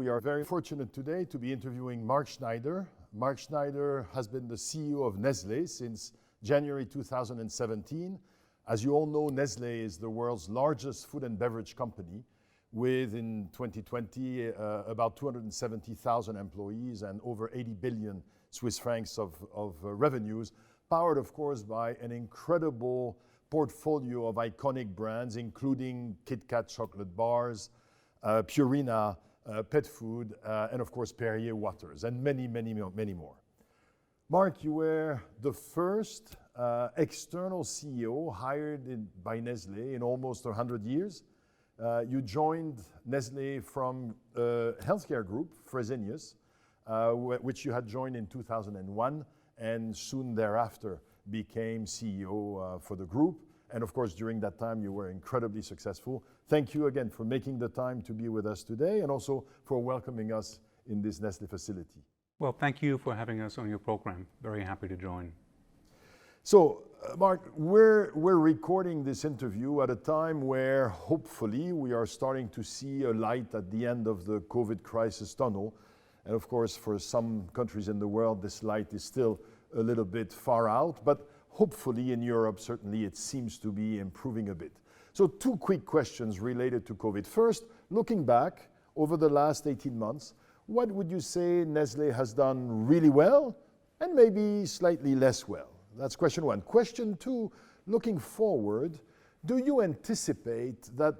we are very fortunate today to be interviewing Mark Schneider. Mark Schneider has been the CEO of Nestlé since January 2017. As you all know, Nestlé is the world's largest food and beverage company with, in 2020, about 270,000 employees and over 80 billion Swiss francs of revenues, powered, of course, by an incredible portfolio of iconic brands, including Kit Kat chocolate bars, Purina pet food, and of course Perrier waters, and many more. Mark, you were the first external CEO hired by Nestlé in almost 100 years. You joined Nestlé from a healthcare group, Fresenius, which you had joined in 2001, and soon thereafter became CEO for the group. And of course, during that time, you were incredibly successful. Thank you again for making the time to be with us today, and also for welcoming us in this Nestlé facility. Well, thank you for having us on your program. Very happy to join. So, Mark, we're recording this interview at a time where hopefully we are starting to see a light at the end of the COVID crisis tunnel. And of course, for some countries in the world, this light is still a little bit far out, but hopefully in Europe, certainly it seems to be improving a bit. So two quick questions related to COVID. First, looking back over the last 18 months, what would you say Nestlé has done really well and maybe slightly less well? That's question one. Question two, looking forward, do you anticipate that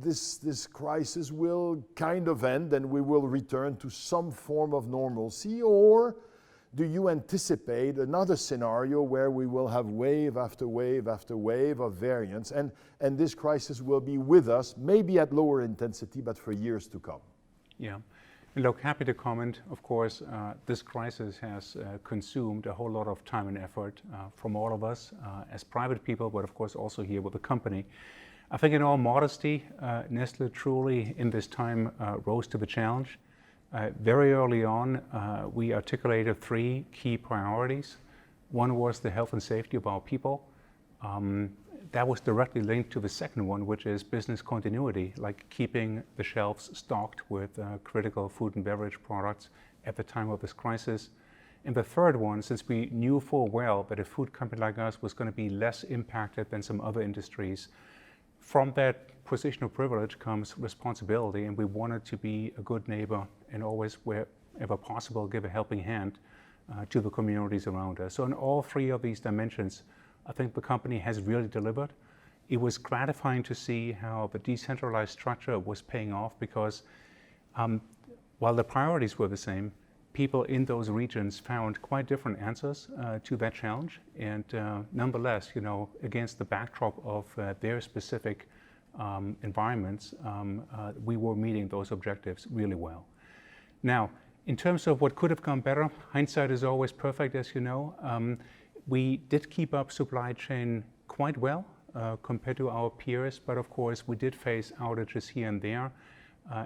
this crisis will kind of end and we will return to some form of normalcy, or do you anticipate another scenario where we will have wave after wave after wave of variants, and this crisis will be with us, maybe at lower intensity, but for years to come? Yeah. Look, happy to comment. Of course, this crisis has consumed a whole lot of time and effort from all of us as private people, but of course also here with the company. I think in all modesty, Nestlé truly in this time rose to the challenge. Very early on, we articulated three key priorities. One was the health and safety of our people. That was directly linked to the second one, which is business continuity, like keeping the shelves stocked with critical food and beverage products at the time of this crisis. And the third one, since we knew full well that a food company like us was going to be less impacted than some other industries, from that position of privilege comes responsibility, and we wanted to be a good neighbor and always, wherever possible, give a helping hand to the communities around us. So in all three of these dimensions, I think the company has really delivered. It was gratifying to see how the decentralized structure was paying off, because while the priorities were the same, people in those regions found quite different answers to that challenge. And nonetheless, you know, against the backdrop of their specific environments, we were meeting those objectives really well. Now, in terms of what could have gone better, hindsight is always perfect, as you know. We did keep up supply chain quite well compared to our peers, but of course we did face outages here and there.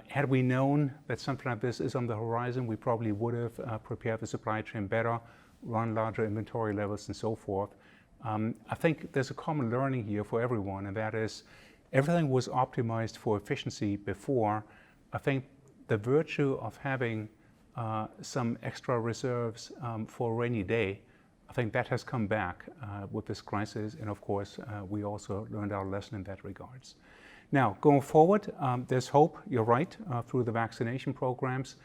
Had we known that something like this is on the horizon, we probably would have prepared the supply chain better, run larger inventory levels and so forth. I think there's a common learning here for everyone, and that is everything was optimized for efficiency before. I think the virtue of having some extra reserves for a rainy day, I think that has come back with this crisis, and of course we also learned our lesson in that regards. Now, going forward, there's hope, you're right, through the vaccination programs,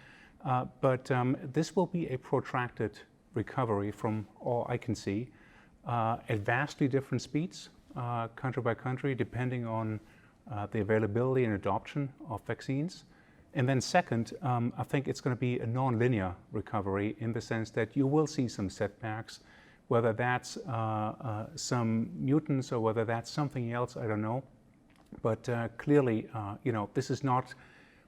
but this will be a protracted recovery from all I can see, at vastly different speeds, country by country, depending on the availability and adoption of vaccines. And then second, I think it's going to be a non-linear recovery in the sense that you will see some setbacks, whether that's some mutants or whether that's something else, I don't know. But clearly, you know, this is not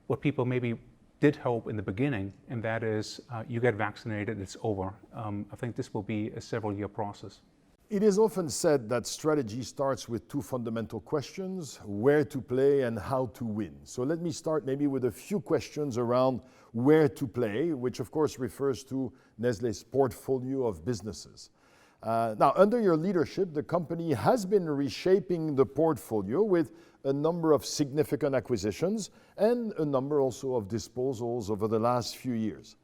what people maybe did hope in the beginning, and that is you get vaccinated, it's over. I think this will be a several-year process. It is often said that strategy starts with two fundamental questions: where to play and how to win. So let me start maybe with a few questions around where to play, which of course refers to Nestlé's portfolio of businesses. Now, under your leadership, the company has been reshaping the portfolio with a number of significant acquisitions and a number also of disposals over the last few years.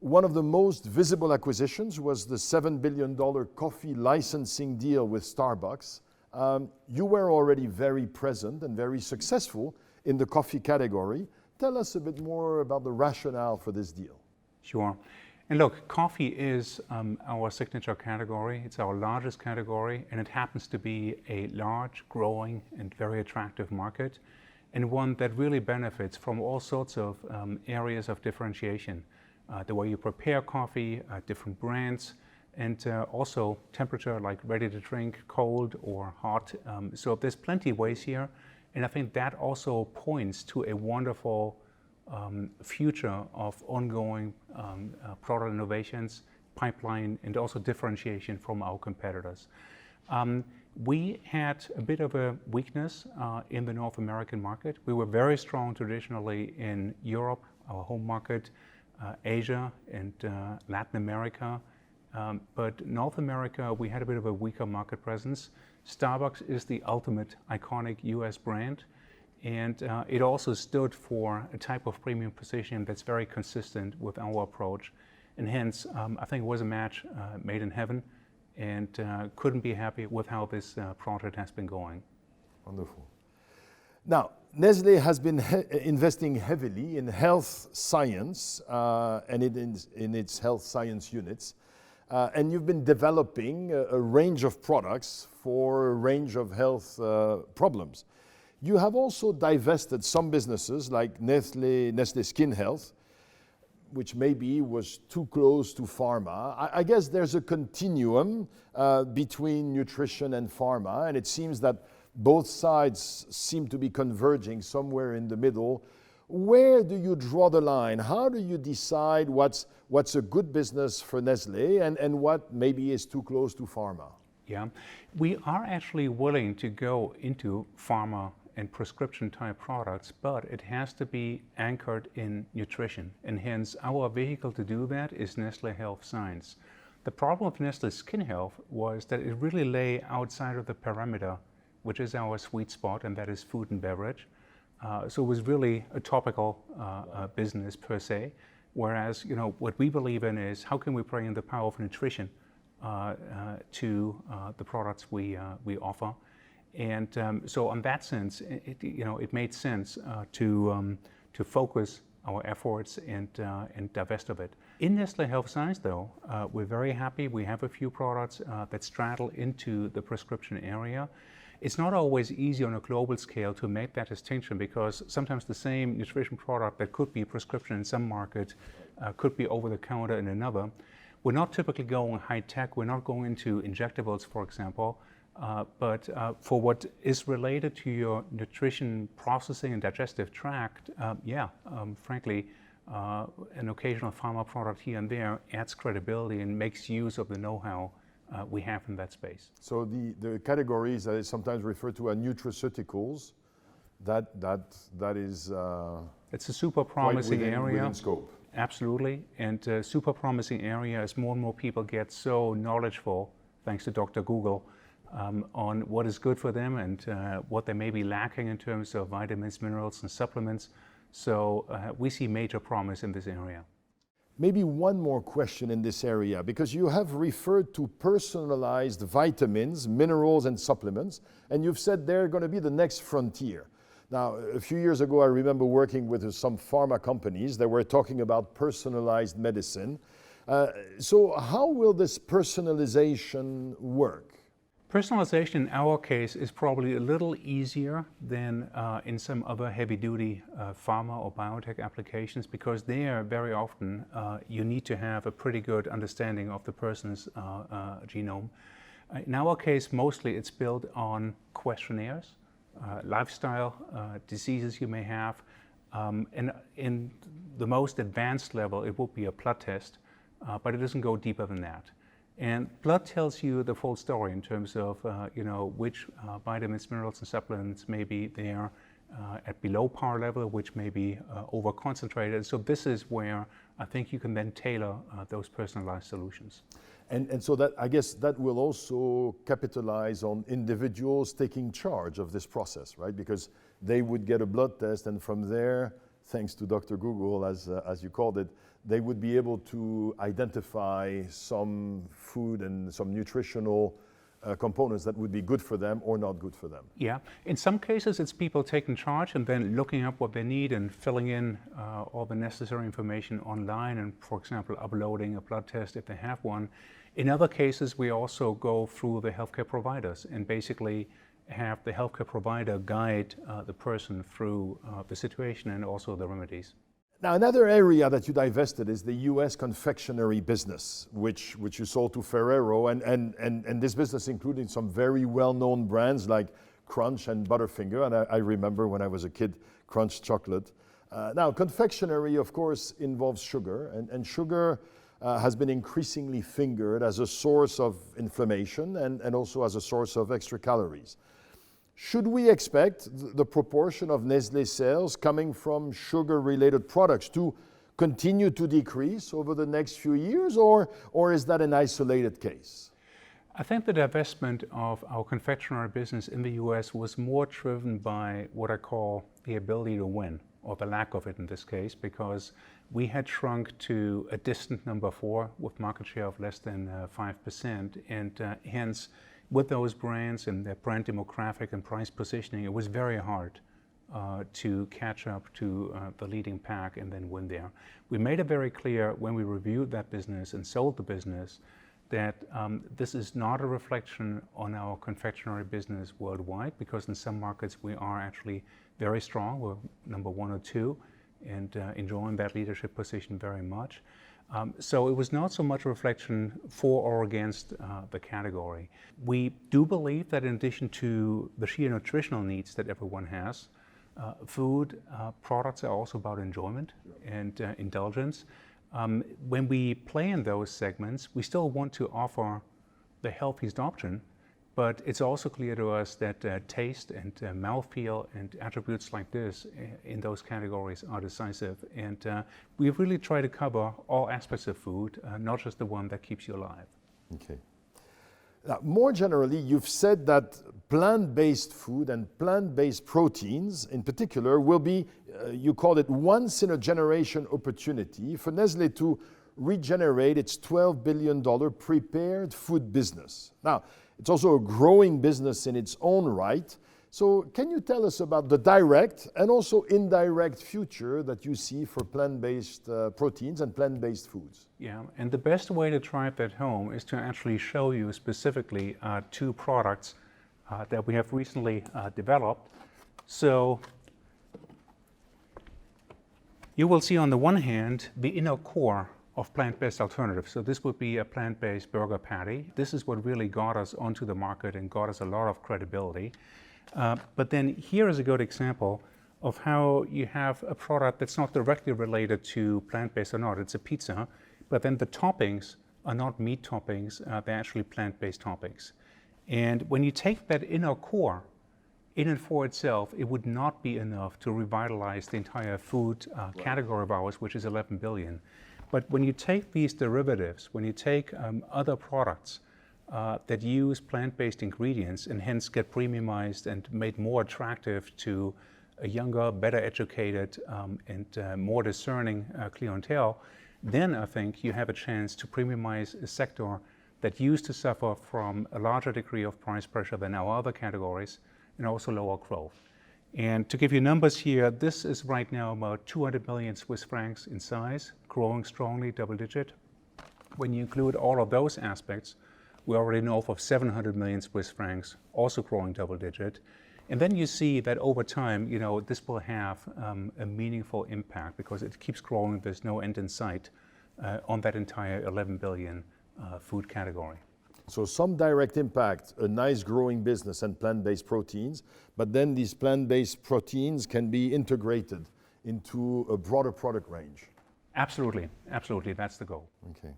One of the most visible acquisitions was the $7 billion coffee licensing deal with Starbucks. You were already very present and very successful in the coffee category. Tell us a bit more about the rationale for this deal. Sure. And look, coffee is our signature category. It's our largest category, and it happens to be a large, growing, and very attractive market, and one that really benefits from all sorts of areas of differentiation. The way you prepare coffee, different brands, and also temperature, like ready to drink, cold or hot. So there's plenty of ways here, and I think that also points to a wonderful future of ongoing product innovations, pipeline, and also differentiation from our competitors. We had a bit of a weakness in the North American market. We were very strong traditionally in Europe, our home market, Asia, and Latin America. But North America, we had a bit of a weaker market presence. Starbucks is the ultimate iconic US brand. And it also stood for a type of premium position that's very consistent with our approach. And hence, I think it was a match made in heaven, and couldn't be happy with how this project has been going. Wonderful. Now, Nestlé has been investing heavily in health science and in its health science units. And you've been developing a range of products for a range of health problems. You have also divested some businesses like Nestlé Skin Health, which maybe was too close to pharma. I guess there's a continuum between nutrition and pharma, and it seems that both sides seem to be converging somewhere in the middle. Where do you draw the line? How do you decide what's a good business for Nestlé and what maybe is too close to pharma? Yeah, we are actually willing to go into pharma and prescription type products, but it has to be anchored in nutrition. And hence our vehicle to do that is Nestlé Health Science. The problem with Nestlé Skin Health was that it really lay outside of the perimeter, which is our sweet spot, and that is food and beverage. So it was really a topical business per se. Whereas, what we believe in is how can we bring in the power of nutrition to the products we offer. And so in that sense, it made sense to focus our efforts and divest of it. In Nestlé Health Science, though, we're very happy. We have a few products that straddle into the prescription area. It's not always easy on a global scale to make that distinction, because sometimes the same nutrition product that could be a prescription in some market could be over the counter in another. We're not typically going high tech. We're not going into injectables, for example. But for what is related to your nutrition processing and digestive tract, frankly, an occasional pharma product here and there adds credibility and makes use of the know-how we have in that space. So the categories that is sometimes referred to as nutraceuticals, that is it's a super promising area. Within scope. Absolutely, and a super promising area as more and more people get so knowledgeable, thanks to Dr. Google, on what is good for them and what they may be lacking in terms of vitamins, minerals, and supplements. So we see major promise in this area. Maybe one more question in this area, because you have referred to personalized vitamins, minerals, and supplements, and you've said they're going to be the next frontier. Now, a few years ago, I remember working with some pharma companies that were talking about personalized medicine. So how will this personalization work? Personalization in our case is probably a little easier than in some other heavy-duty pharma or biotech applications, because there very often you need to have a pretty good understanding of the person's genome. In our case, mostly it's built on questionnaires, lifestyle, diseases you may have, and in the most advanced level it will be a blood test, but it doesn't go deeper than that. And blood tells you the full story in terms of which vitamins, minerals, and supplements may be there at below par level, which may be over-concentrated. So this is where I think you can then tailor those personalized solutions. And so that, I guess that will also capitalize on individuals taking charge of this process, right? Because they would get a blood test, and from there, thanks to Dr. Google, as you called it, they would be able to identify some food and some nutritional components that would be good for them or not good for them. Yeah, in some cases it's people taking charge and then looking up what they need and filling in all the necessary information online and, for example, uploading a blood test if they have one. In other cases, we also go through the healthcare providers and basically have the healthcare provider guide the person through the situation and also the remedies. Now, another area that you divested is the US confectionery business, which you sold to Ferrero, and this business including some very well-known brands like Crunch and Butterfinger, and I remember when I was a kid, Crunch chocolate. Now, confectionery, of course, involves sugar, and sugar has been increasingly fingered as a source of inflammation and also as a source of extra calories. Should we expect the proportion of Nestlé sales coming from sugar-related products to continue to decrease over the next few years, or is that an isolated case? I think the divestment of our confectionery business in the US was more driven by what I call the ability to win, or the lack of it in this case, because we had shrunk to a distant number 4 with market share of less than 5%, and hence with those brands and their brand demographic and price positioning, it was very hard to catch up to the leading pack and then win there. We made it very clear when we reviewed that business and sold the business that this is not a reflection on our confectionery business worldwide, because in some markets we are actually very strong. We're number 1 or 2 and enjoying that leadership position very much. So it was not so much a reflection for or against the category. We do believe that in addition to the sheer nutritional needs that everyone has, food products are also about enjoyment and indulgence. When we play in those segments, we still want to offer the healthiest option, but it's also clear to us that taste and mouthfeel and attributes like this in those categories are decisive. And we really try to cover all aspects of food, not just the one that keeps you alive. Okay. Now, more generally, you've said that plant-based food and plant-based proteins in particular will be, you call it, once in a generation opportunity for Nestlé to regenerate its $12 billion prepared food business. Now, it's also a growing business in its own right. So can you tell us about the direct and also indirect future that you see for plant-based proteins and plant-based foods? Yeah, and the best way to drive that home is to actually show you specifically 2 products that we have recently developed. So you will see on the one hand the inner core of plant-based alternatives. So this would be a plant-based burger patty. This is what really got us onto the market and got us a lot of credibility. But then here is a good example of how you have a product that's not directly related to plant-based or not. It's a pizza, but then the toppings are not meat toppings, they're actually plant-based toppings. And when you take that inner core, in and for itself, it would not be enough to revitalize the entire food category of ours, which is 11 billion. But when you take these derivatives, when you take other products that use plant-based ingredients and hence get premiumized and made more attractive to a younger, better educated and more discerning clientele, then I think you have a chance to premiumize a sector that used to suffer from a larger degree of price pressure than our other categories and also lower growth. And to give you numbers here, this is right now about 200 million Swiss francs in size, growing strongly, double digit. When you include all of those aspects, we're already north of 700 million Swiss francs, also growing double digit. And then you see that over time, this will have a meaningful impact because it keeps growing. There's no end in sight on that entire 11 billion food category. So some direct impact, a nice growing business and plant-based proteins, but then these plant-based proteins can be integrated into a broader product range. Absolutely, absolutely, that's the goal. Okay.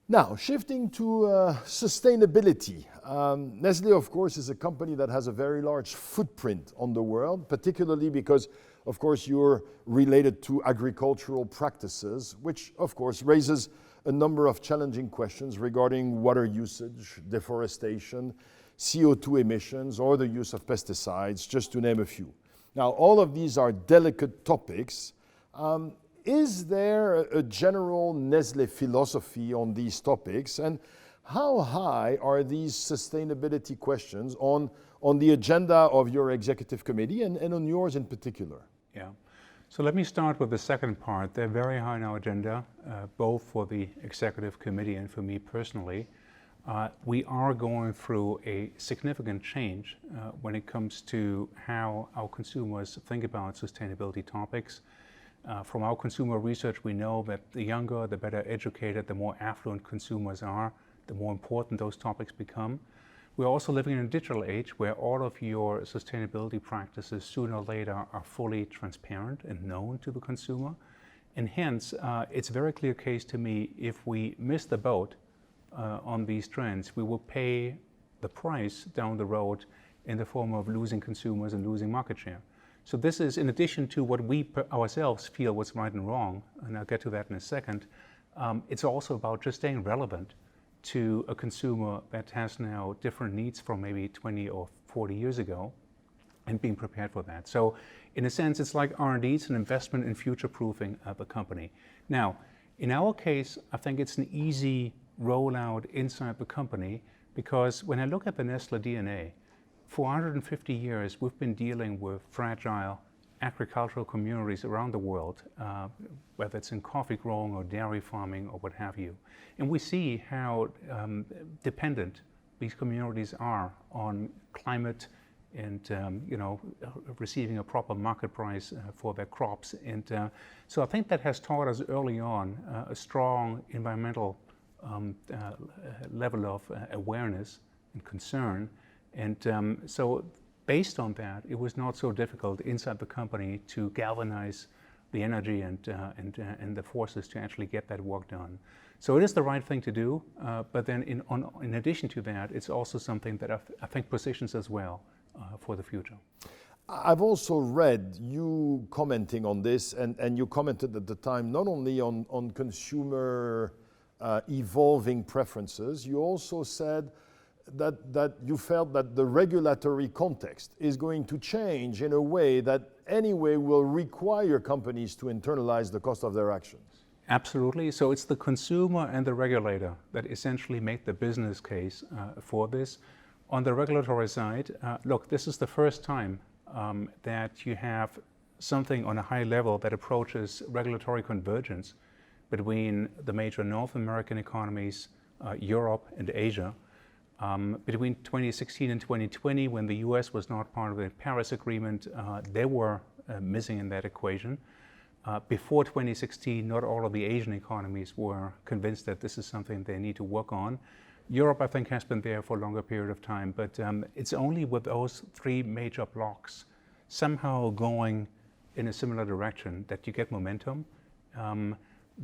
Now, shifting to sustainability. Nestlé, of course, is a company that has a very large footprint on the world, particularly because, of course, you're related to agricultural practices, which, of course, raises a number of challenging questions regarding water usage, deforestation, CO2 emissions, or the use of pesticides, just to name a few. Now, all of these are delicate topics. Is there a general Nestlé philosophy on these topics, and how high are these sustainability questions on the agenda of your executive committee and on yours in particular? Yeah. So let me start with the second part. They're very high on our agenda, both for the executive committee and for me personally. We are going through a significant change when it comes to how our consumers think about sustainability topics. From our consumer research, we know that the younger, the better educated, the more affluent consumers are, the more important those topics become. We're also living in a digital age where all of your sustainability practices sooner or later are fully transparent and known to the consumer. And hence, it's a very clear case to me, if we miss the boat on these trends, we will pay the price down the road in the form of losing consumers and losing market share. So this is in addition to what we ourselves feel was right and wrong, and I'll get to that in a second. It's also about just staying relevant to a consumer that has now different needs from maybe 20 or 40 years ago, and being prepared for that. So in a sense, it's like R&D, it's an investment in future-proofing the company. Now, in our case, I think it's an easy rollout inside the company, because when I look at the Nestlé DNA, for 150 years, we've been dealing with fragile agricultural communities around the world, whether it's in coffee growing or dairy farming or what have you. And we see how dependent these communities are on climate and receiving a proper market price for their crops. And so I think that has taught us early on a strong environmental level of awareness and concern. And so based on that, it was not so difficult inside the company to galvanize the energy and the forces to actually get that work done. So it is the right thing to do, but then in addition to that, it's also something that I think positions us well for the future. I've also read you commenting on this, and you commented at the time not only on consumer evolving preferences, you also said that you felt that the regulatory context is going to change in a way that anyway will require companies to internalize the cost of their actions. Absolutely. So it's the consumer and the regulator that essentially make the business case for this. On the regulatory side, look, this is the first time that you have something on a high level that approaches regulatory convergence between the major North American economies, Europe and Asia. Between 2016 and 2020, when the US was not part of the Paris Agreement, they were missing in that equation. Before 2016, not all of the Asian economies were convinced that this is something they need to work on. Europe, I think, has been there for a longer period of time, but it's only with those three major blocks somehow going in a similar direction that you get momentum.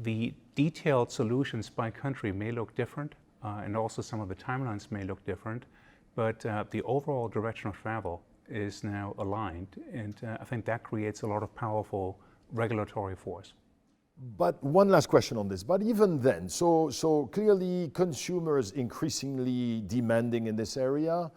The detailed solutions by country may look different, and also some of the timelines may look different, but the overall direction of travel is now aligned, and I think that creates a lot of powerful regulatory force. But one last question on this. But even then, so clearly consumers increasingly demanding in this area,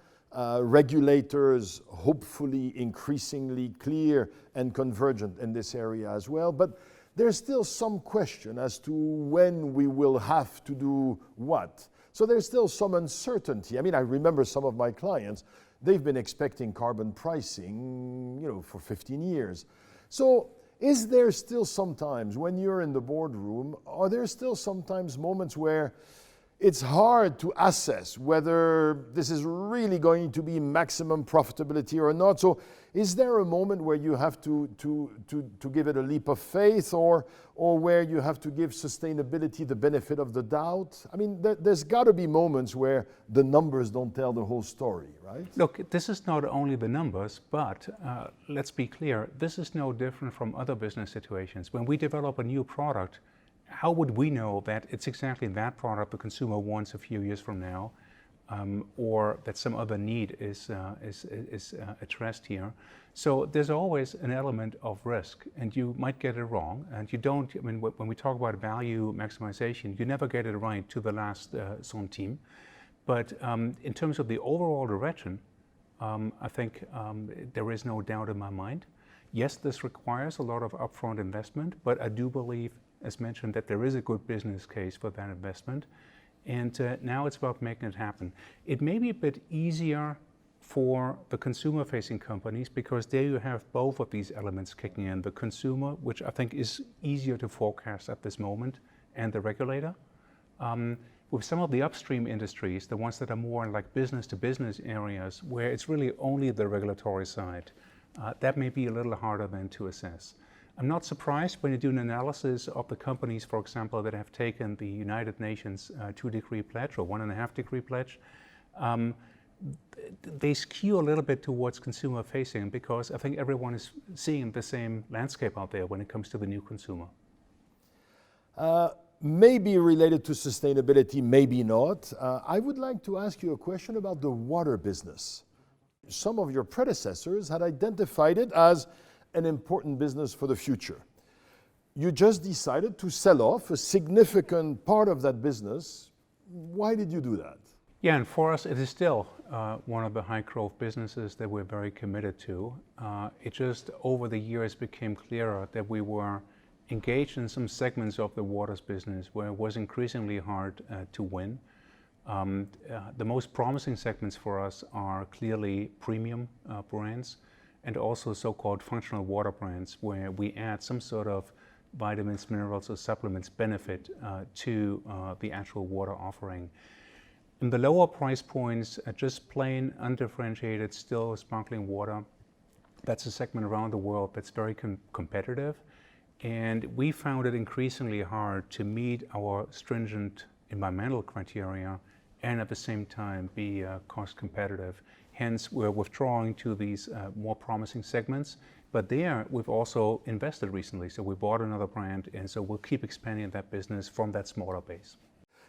regulators hopefully increasingly clear and convergent in this area as well. But there's still some question as to when we will have to do what. So there's still some uncertainty. I mean, I remember some of my clients, they've been expecting carbon pricing, for 15 years. So is there still sometimes when you're in the boardroom, are there still sometimes moments where it's hard to assess whether this is really going to be maximum profitability or not? So is there a moment where you have to give it a leap of faith, or where you have to give sustainability the benefit of the doubt? I mean, there's got to be moments where the numbers don't tell the whole story, right? Look, this is not only the numbers, but let's be clear, this is no different from other business situations. When we develop a new product, how would we know that it's exactly that product the consumer wants a few years from now? or that some other need is addressed here. So there's always an element of risk, and you might get it wrong. And you don't, I mean, when we talk about value maximization, you never get it right to the last centime. But in terms of the overall direction, I think there is no doubt in my mind. Yes, this requires a lot of upfront investment, but I do believe, as mentioned, that there is a good business case for that investment. And now it's about making it happen. It may be a bit easier for the consumer-facing companies because there you have both of these elements kicking in. The consumer, which I think is easier to forecast at this moment, and the regulator. With some of the upstream industries, the ones that are more like business-to-business areas, where it's really only the regulatory side, that may be a little harder then to assess. I'm not surprised when you do an analysis of the companies, for example, that have taken the United Nations 2-degree pledge or 1.5-degree pledge. They skew a little bit towards consumer facing because I think everyone is seeing the same landscape out there when it comes to the new consumer. Maybe related to sustainability, maybe not. I would like to ask you a question about the water business. Some of your predecessors had identified it as an important business for the future. You just decided to sell off a significant part of that business. Why did you do that? Yeah, and for us, it is still one of the high growth businesses that we're very committed to. It just over the years became clearer that we were engaged in some segments of the waters business where it was increasingly hard to win. The most promising segments for us are clearly premium brands and also so-called functional water brands where we add some sort of vitamins, minerals, or supplements benefit to the actual water offering. In the lower price points, just plain undifferentiated still sparkling water, that's a segment around the world that's very competitive. And we found it increasingly hard to meet our stringent environmental criteria and at the same time be cost competitive. Hence, we're withdrawing to these more promising segments. But there, we've also invested recently. So we bought another brand, and so we'll keep expanding that business from that smaller base.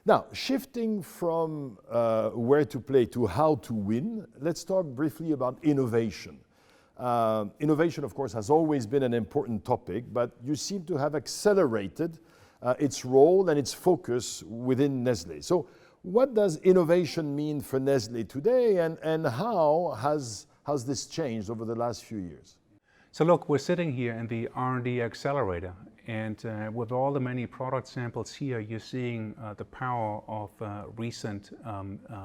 Now, shifting from where to play to how to win, let's talk briefly about innovation. Innovation, of course, has always been an important topic, but you seem to have accelerated its role and its focus within Nestlé. So what does innovation mean for Nestlé today, and how has this changed over the last few years? So look, we're sitting here in the R&D accelerator, and with all the many product samples here, you're seeing the power of recent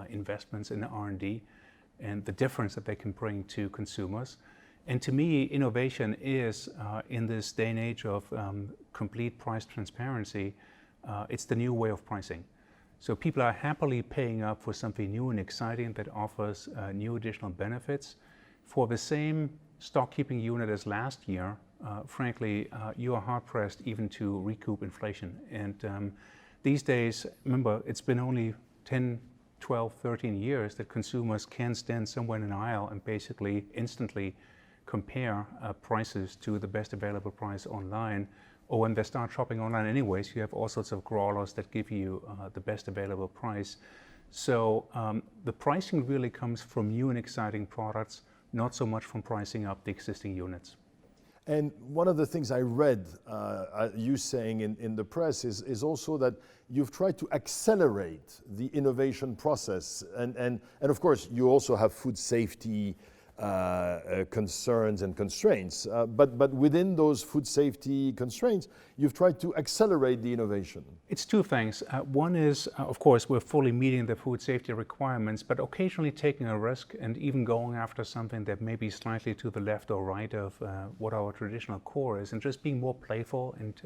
investments in R&D and the difference that they can bring to consumers. And to me, innovation is, in this day and age of complete price transparency, it's the new way of pricing. So people are happily paying up for something new and exciting that offers new additional benefits. For the same stock keeping unit as last year, frankly, you are hard pressed even to recoup inflation. And these days, remember, it's been only 10, 12, 13 years that consumers can stand somewhere in an aisle and basically instantly compare prices to the best available price online. Or when they start shopping online anyways, you have all sorts of crawlers that give you the best available price. So the pricing really comes from new and exciting products, not so much from pricing up the existing units. And one of the things I read you saying in the press is also that you've tried to accelerate the innovation process. And of course, you also have food safety concerns and constraints. But within those food safety constraints, you've tried to accelerate the innovation. It's two things. One is, of course, we're fully meeting the food safety requirements, but occasionally taking a risk and even going after something that may be slightly to the left or right of what our traditional core is, and just being more playful and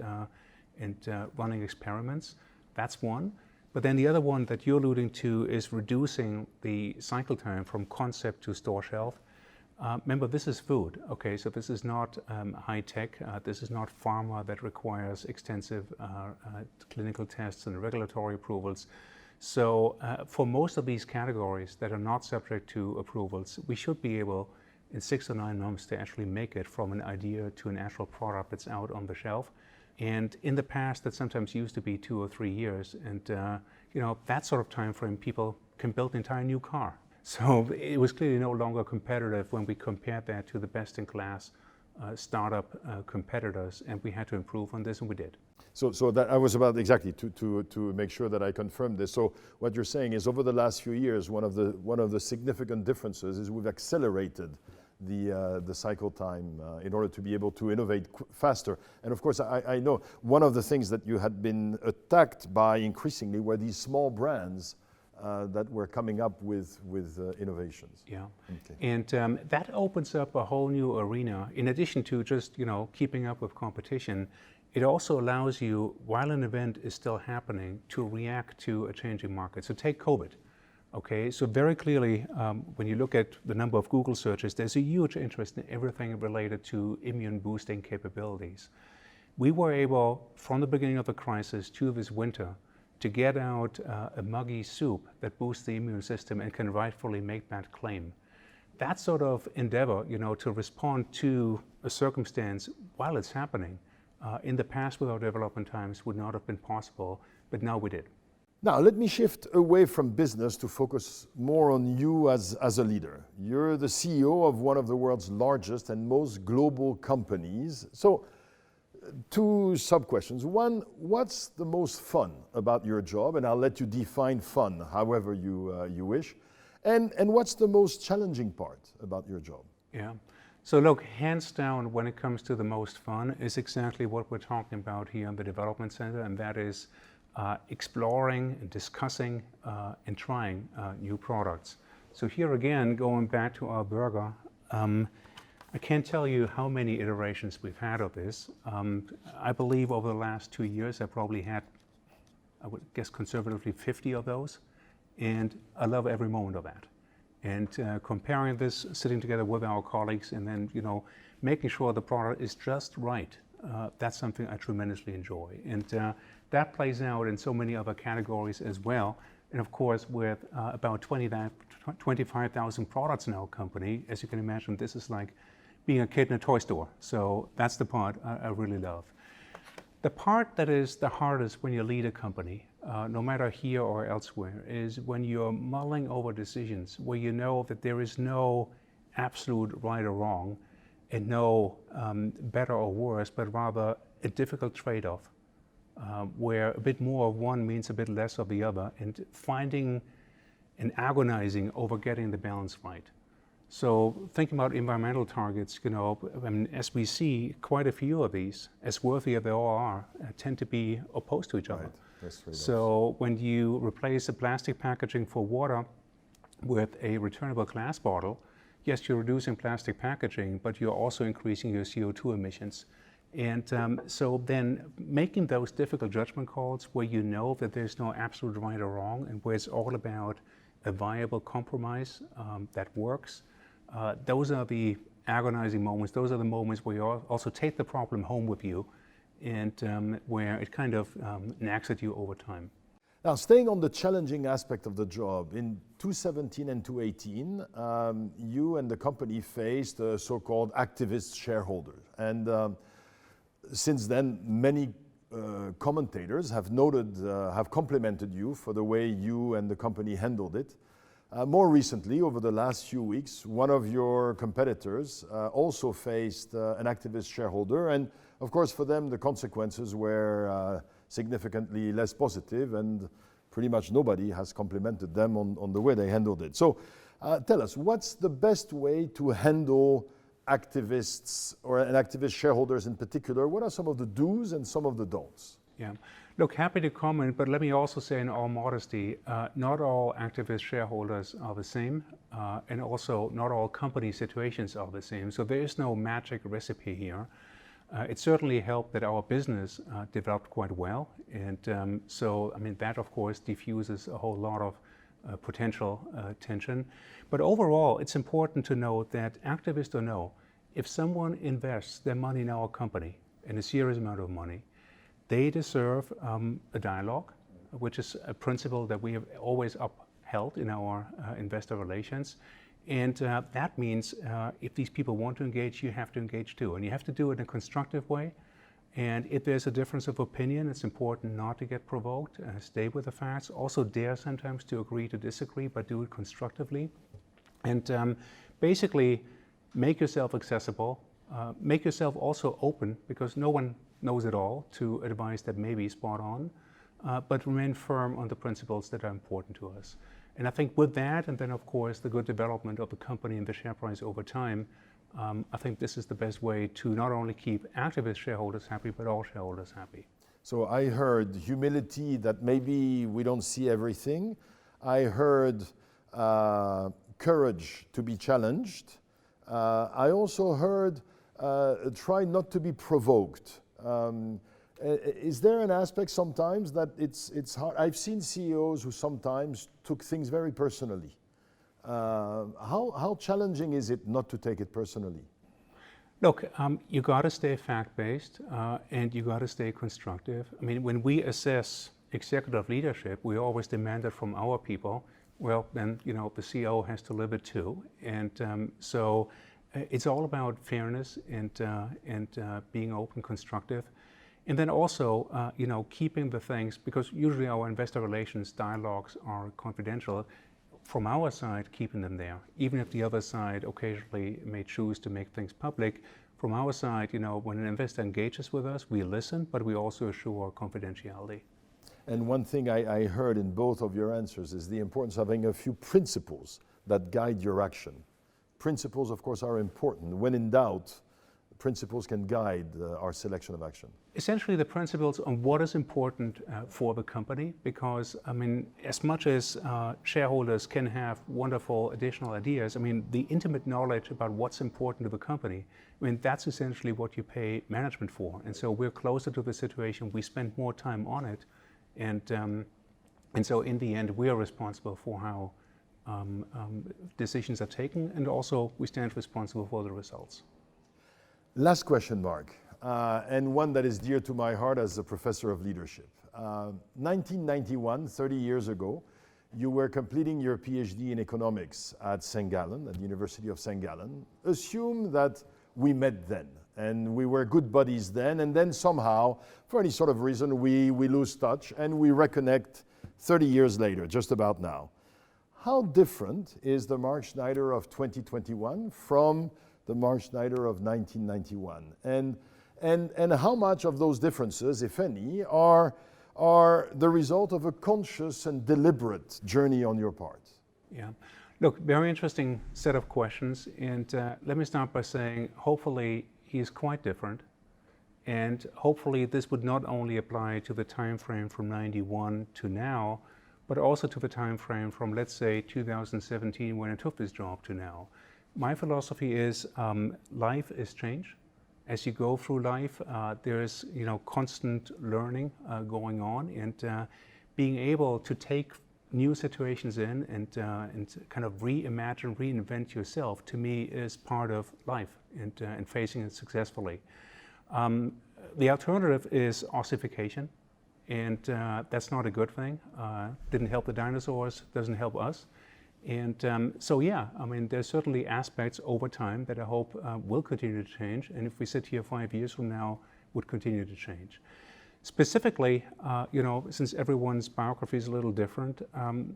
running experiments. That's one. But then the other one that you're alluding to is reducing the cycle time from concept to store shelf. Remember, this is food, okay? So this is not high tech. This is not pharma that requires extensive clinical tests and regulatory approvals. So for most of these categories that are not subject to approvals, we should be able in 6 or 9 months to actually make it from an idea to an actual product that's out on the shelf. And in the past, that sometimes used to be 2 or 3 years. And you know, that sort of time frame people can build an entire new car. So it was clearly no longer competitive when we compared that to the best-in-class startup competitors, and we had to improve on this, and we did. So that I was about exactly to make sure that I confirmed this. So what you're saying is over the last few years, one of the significant differences is we've accelerated the cycle time in order to be able to innovate faster. And of course, I know one of the things that you had been attacked by increasingly were these small brands that were coming up with innovations. Yeah, okay. And that opens up a whole new arena. In addition to just keeping up with competition, it also allows you, while an event is still happening, to react to a changing market. So take COVID. Okay, so very clearly, when you look at the number of Google searches, there's a huge interest in everything related to immune boosting capabilities. We were able, from the beginning of the crisis to this winter, to get out a muggy soup that boosts the immune system and can rightfully make that claim. That sort of endeavor, to respond to a circumstance while it's happening, in the past with our development times would not have been possible, but now we did. Now, let me shift away from business to focus more on you as a leader. You're the CEO of one of the world's largest and most global companies. So, two sub-questions. One, what's the most fun about your job? And I'll let you define fun however you wish. And what's the most challenging part about your job? Yeah. So look, hands down, when it comes to the most fun is exactly what we're talking about here in the Development Center, and that is exploring and discussing and trying new products. So here again, going back to our burger, I can't tell you how many iterations we've had of this. I believe over the last 2 years, I probably had, I would guess conservatively, 50 of those. And I love every moment of that. And comparing this, sitting together with our colleagues, and then, making sure the product is just right. That's something I tremendously enjoy. And that plays out in so many other categories as well. And of course, with about 25,000 products in our company, as you can imagine, this is like being a kid in a toy store. So that's the part I really love. The part that is the hardest when you lead a company, no matter here or elsewhere, is when you're mulling over decisions where you know that there is no absolute right or wrong and no better or worse, but rather a difficult trade-off where a bit more of one means a bit less of the other, and finding and agonizing over getting the balance right. So thinking about environmental targets, as we see, quite a few of these, as worthy as they all are, tend to be opposed to each other. Right. So when you replace the plastic packaging for water with a returnable glass bottle, yes, you're reducing plastic packaging, but you're also increasing your CO2 emissions. And so then making those difficult judgment calls where you know that there's no absolute right or wrong, and where it's all about a viable compromise that works, those are the agonizing moments. Those are the moments where you also take the problem home with you, and where it kind of nags at you over time. Now, staying on the challenging aspect of the job, in 2017 and 2018, you and the company faced a so-called activist shareholder. And since then, many commentators have complimented you for the way you and the company handled it. More recently, over the last few weeks, one of your competitors also faced an activist shareholder, and of course for them the consequences were significantly less positive, and pretty much nobody has complimented them on the way they handled it. So tell us, what's the best way to handle activists or activist shareholders in particular? What are some of the do's and some of the don'ts? Yeah. Look, happy to comment, but let me also say in all modesty, not all activist shareholders are the same, and also not all company situations are the same. So there is no magic recipe here. It certainly helped that our business developed quite well, and so that of course diffuses a whole lot of potential tension. But overall, it's important to note that, activist or no, if someone invests their money in our company, in a serious amount of money, they deserve a dialogue, which is a principle that we have always upheld in our investor relations. And that means if these people want to engage, you have to engage too. And you have to do it in a constructive way. And if there's a difference of opinion, it's important not to get provoked, stay with the facts. Also dare sometimes to agree to disagree, but do it constructively. And basically make yourself accessible, make yourself also open, because no one knows it all, to advice that may be spot on, but remain firm on the principles that are important to us. And I think with that, and then of course the good development of the company and the share price over time, I think this is the best way to not only keep activist shareholders happy, but all shareholders happy. So I heard humility, that maybe we don't see everything. I heard courage to be challenged. I also heard try not to be provoked. Is there an aspect sometimes that it's hard? I've seen CEOs who sometimes took things very personally. How challenging is it not to take it personally? Look, you got to stay fact-based and you got to stay constructive. I mean, when we assess executive leadership, we always demand it from our people. Well, then, you know, the CEO has to live it too. And so it's all about fairness and being open, constructive. And then also, you know, keeping the things, because usually our investor relations dialogues are confidential. From our side, keeping them there, even if the other side occasionally may choose to make things public. From our side, you know, when an investor engages with us, we listen, but we also assure confidentiality. And one thing I heard in both of your answers is the importance of having a few principles that guide your action. Principles, of course, are important. When in doubt, principles can guide our selection of action. Essentially the principles on what is important for the company, because I mean, as much as shareholders can have wonderful additional ideas, I mean, the intimate knowledge about what's important to the company, I mean, that's essentially what you pay management for. And so we're closer to the situation, we spend more time on it, and so in the end, we are responsible for how decisions are taken, and also we stand responsible for the results. Last question, Mark, and one that is dear to my heart as a professor of leadership. 1991, 30 years ago, you were completing your PhD in economics at St. Gallen, at the University of St. Gallen. Assume that we met then, and we were good buddies then, and then somehow, for any sort of reason, we lose touch, and we reconnect 30 years later, just about now. How different is the Mark Schneider of 2021 from the Mark Schneider of 1991, and how much of those differences, if any, are the result of a conscious and deliberate journey on your part? Yeah, look, very interesting set of questions, and let me start by saying, hopefully he is quite different, and hopefully this would not only apply to the time frame from 91 to now, but also to the time frame from, let's say, 2017 when I took this job to now. My philosophy is life is change. As you go through life, there is, you know, constant learning going on, and being able to take new situations in and kind of reimagine, reinvent yourself, to me is part of life and facing it successfully. The alternative is ossification, and that's not a good thing. Didn't help the dinosaurs, doesn't help us. And so, yeah, I mean, there's certainly aspects over time that I hope will continue to change. And if we sit here 5 years from now, would continue to change. Specifically, you know, since everyone's biography is a little different,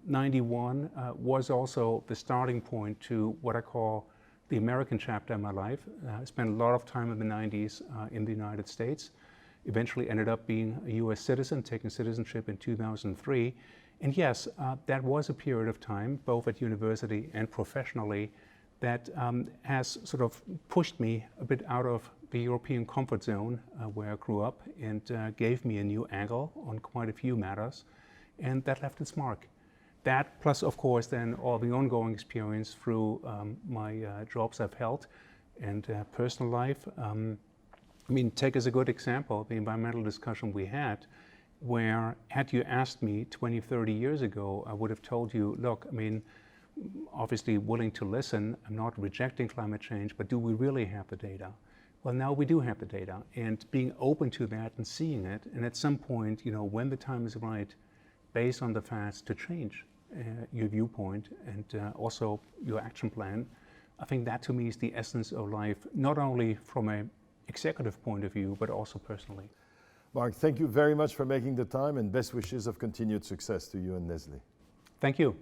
91 was also the starting point to what I call the American chapter in my life. I spent a lot of time in the 90s in the United States. Eventually ended up being a US citizen, taking citizenship in 2003. And yes, that was a period of time, both at university and professionally, that has sort of pushed me a bit out of the European comfort zone where I grew up, and gave me a new angle on quite a few matters, and that left its mark. That plus, of course, then all the ongoing experience through my jobs I've held and personal life. I mean, take as a good example the environmental discussion we had, where had you asked me 20, 30 years ago, I would have told you, look, I mean, obviously willing to listen, I'm not rejecting climate change, but do we really have the data? Well, now we do have the data, and being open to that and seeing it, and at some point, you know, when the time is right, based on the facts, to change your viewpoint and also your action plan. I think that to me is the essence of life, not only from a executive point of view, but also personally. Mark, thank you very much for making the time, and best wishes of continued success to you and Nestlé. Thank you.